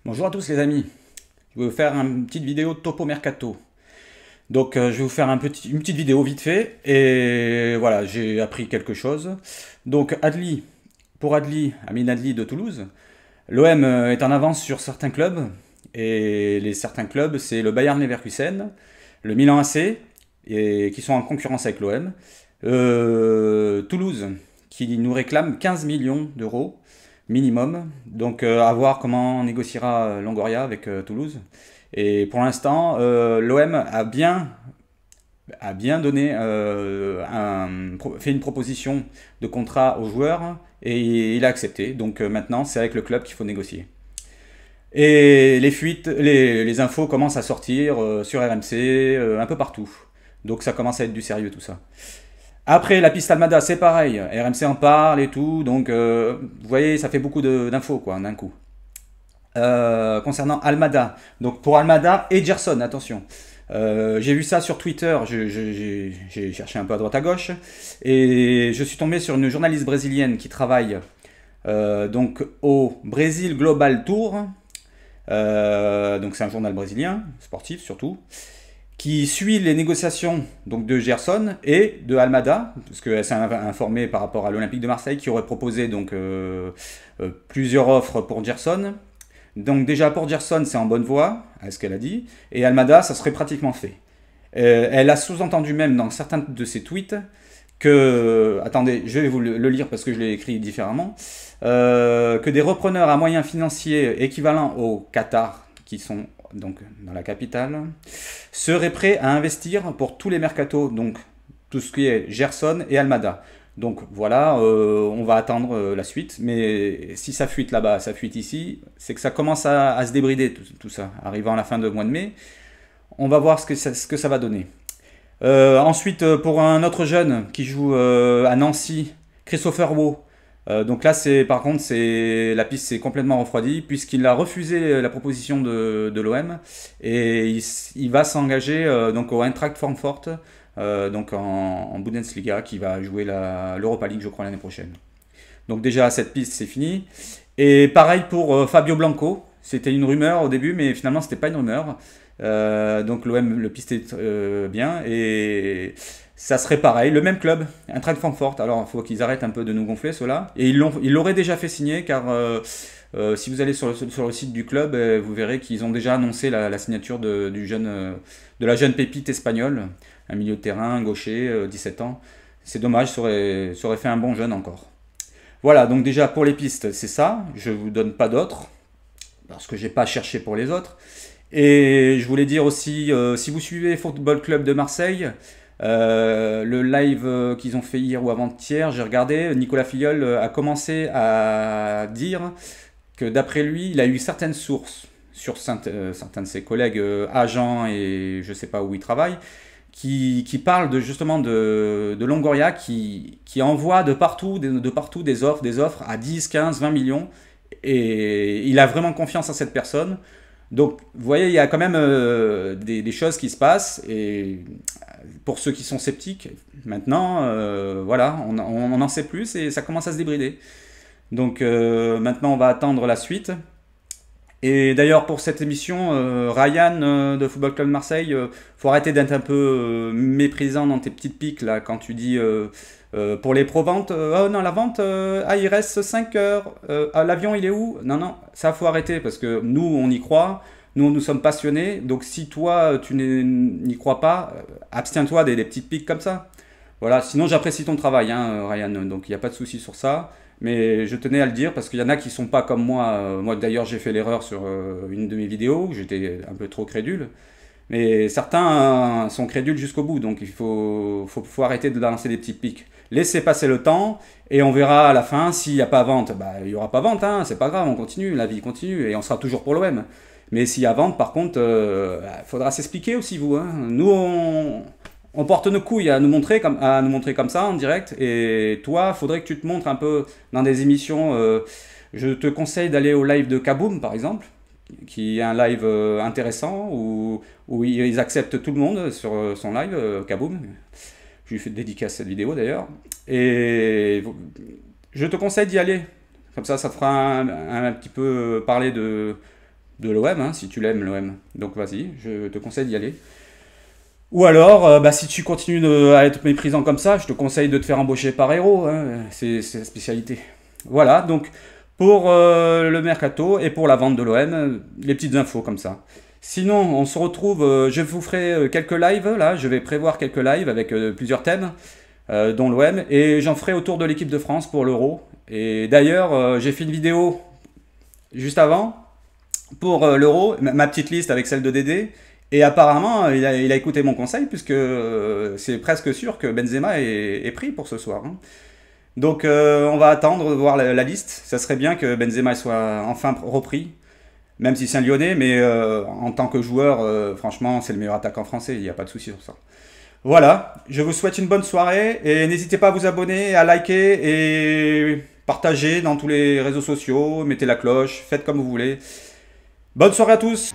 Bonjour à tous les amis, je vais vous faire une petite vidéo de Topo Mercato. Donc je vais vous faire une petite vidéo vite fait, et voilà, j'ai appris quelque chose. Donc Adli, pour Adli, Amin Adli de Toulouse, l'OM est en avance sur certains clubs, et les certains clubs c'est le Bayern Leverkusen, le Milan AC, et, qui sont en concurrence avec l'OM, Toulouse, qui nous réclame 15 millions d'euros minimum. Donc à voir comment négociera Longoria avec Toulouse. Et pour l'instant, l'OM a bien donné, fait une proposition de contrat aux joueurs et il a accepté. Donc maintenant, c'est avec le club qu'il faut négocier. Et les fuites, les infos commencent à sortir sur RMC, un peu partout. Donc ça commence à être du sérieux tout ça. Après, la piste Almada, c'est pareil. RMC en parle et tout. Donc, vous voyez, ça fait beaucoup d'infos, quoi, d'un coup. Concernant Almada. Donc, pour Almada et Gerson, attention. J'ai vu ça sur Twitter. J'ai cherché un peu à droite à gauche. Et je suis tombé sur une journaliste brésilienne qui travaille donc au Brésil Global Tour. Donc, c'est un journal brésilien, sportif surtout, qui suit les négociations donc de Gerson et de Almada, parce qu'elle s'est informée par rapport à l'Olympique de Marseille qui aurait proposé donc plusieurs offres pour Gerson. Donc déjà pour Gerson, c'est en bonne voie, à ce qu'elle a dit, et Almada, ça serait pratiquement fait. Elle a sous-entendu même dans certains de ses tweets que, attendez, je vais vous le lire parce que je l'ai écrit différemment, que des repreneurs à moyens financiers équivalents au Qatar, qui sont donc dans la capitale, serait prêt à investir pour tous les mercatos, donc tout ce qui est Gerson et Almada. Donc voilà, on va attendre la suite, mais si ça fuite là-bas, ça fuite ici, c'est que ça commence à se débrider tout ça, arrivant à la fin du mois de mai. On va voir ce que ça va donner. Ensuite, pour un autre jeune qui joue à Nancy, Christopher Wo, donc là, par contre, la piste s'est complètement refroidie puisqu'il a refusé la proposition de l'OM et il va s'engager donc au Eintracht Francfort, donc en Bundesliga, qui va jouer l'Europa League, je crois, l'année prochaine. Donc déjà, cette piste, c'est fini. Et pareil pour Fabio Blanco. C'était une rumeur au début, mais finalement, c'était pas une rumeur. Donc l'OM le pistait bien et ça serait pareil, le même club, Eintracht Francfort. Alors il faut qu'ils arrêtent un peu de nous gonfler ceux-là. Et ils l'auraient déjà fait signer car si vous allez sur le site du club, vous verrez qu'ils ont déjà annoncé la signature de la jeune pépite espagnole, un milieu de terrain, un gaucher, 17 ans. C'est dommage, ça aurait fait un bon jeune encore. Voilà, donc déjà pour les pistes, c'est ça. Je ne vous donne pas d'autres parce que j'ai pas cherché pour les autres. Et je voulais dire aussi, si vous suivez Football Club de Marseille, le live qu'ils ont fait hier ou avant-hier, j'ai regardé, Nicolas Filleul a commencé à dire que d'après lui, il a eu certaines sources sur certains de ses collègues agents et je sais pas où ils travaillent, qui parlent justement de Longoria qui envoie de partout des offres à 10, 15, 20 millions et il a vraiment confiance en cette personne. Donc, vous voyez, il y a quand même des choses qui se passent, et pour ceux qui sont sceptiques, maintenant, voilà, on en sait plus et ça commence à se débrider. Donc, maintenant, on va attendre la suite. Et d'ailleurs, pour cette émission, Ryan de Football Club de Marseille, faut arrêter d'être un peu méprisant dans tes petites piques, là, quand tu dis pour les pro-ventes, oh non, la vente, il reste 5 heures, l'avion il est où? Non, non, ça faut arrêter parce que nous on y croit, nous sommes passionnés, donc si toi tu n'y crois pas, abstiens-toi des petites piques comme ça. Voilà, sinon j'apprécie ton travail, hein, Ryan, donc il n'y a pas de souci sur ça, mais je tenais à le dire parce qu'il y en a qui sont pas comme moi. Moi d'ailleurs j'ai fait l'erreur sur une de mes vidéos, j'étais un peu trop crédule. Mais certains sont crédules jusqu'au bout, donc il faut arrêter de lancer des petites piques. Laissez passer le temps, et on verra à la fin, s'il n'y a pas vente, bah, il n'y aura pas vente, hein, c'est pas grave, on continue, la vie continue, et on sera toujours pour l'OM. Mais s'il y a vente, par contre, il faudra s'expliquer aussi, vous. Hein. Nous, on porte nos couilles à nous montrer comme ça, en direct, et toi, il faudrait que tu te montres un peu dans des émissions. Je te conseille d'aller au live de Kaboom, par exemple, qui est un live intéressant où ils acceptent tout le monde sur son live, Kaboom. Je lui fais dédicace cette vidéo d'ailleurs. Et je te conseille d'y aller. Comme ça te fera un petit peu parler de l'OM, hein, si tu l'aimes l'OM. Donc vas-y, je te conseille d'y aller. Ou alors, si tu continues à être méprisant comme ça, je te conseille de te faire embaucher par Hero, hein, c'est la spécialité. Voilà, donc pour le mercato et pour la vente de l'OM, les petites infos comme ça. Sinon, on se retrouve, je vous ferai quelques lives, là, je vais prévoir quelques lives avec plusieurs thèmes, dont l'OM, et j'en ferai autour de l'équipe de France pour l'Euro. Et d'ailleurs, j'ai fait une vidéo juste avant, pour l'Euro, ma petite liste avec celle de Dédé, et apparemment, il a écouté mon conseil, puisque c'est presque sûr que Benzema est pris pour ce soir, hein. Donc on va attendre de voir la liste. Ça serait bien que Benzema soit enfin repris, même si c'est un Lyonnais, mais en tant que joueur, franchement, c'est le meilleur attaquant français, il n'y a pas de souci sur ça. Voilà, je vous souhaite une bonne soirée, et n'hésitez pas à vous abonner, à liker, et partager dans tous les réseaux sociaux, mettez la cloche, faites comme vous voulez. Bonne soirée à tous!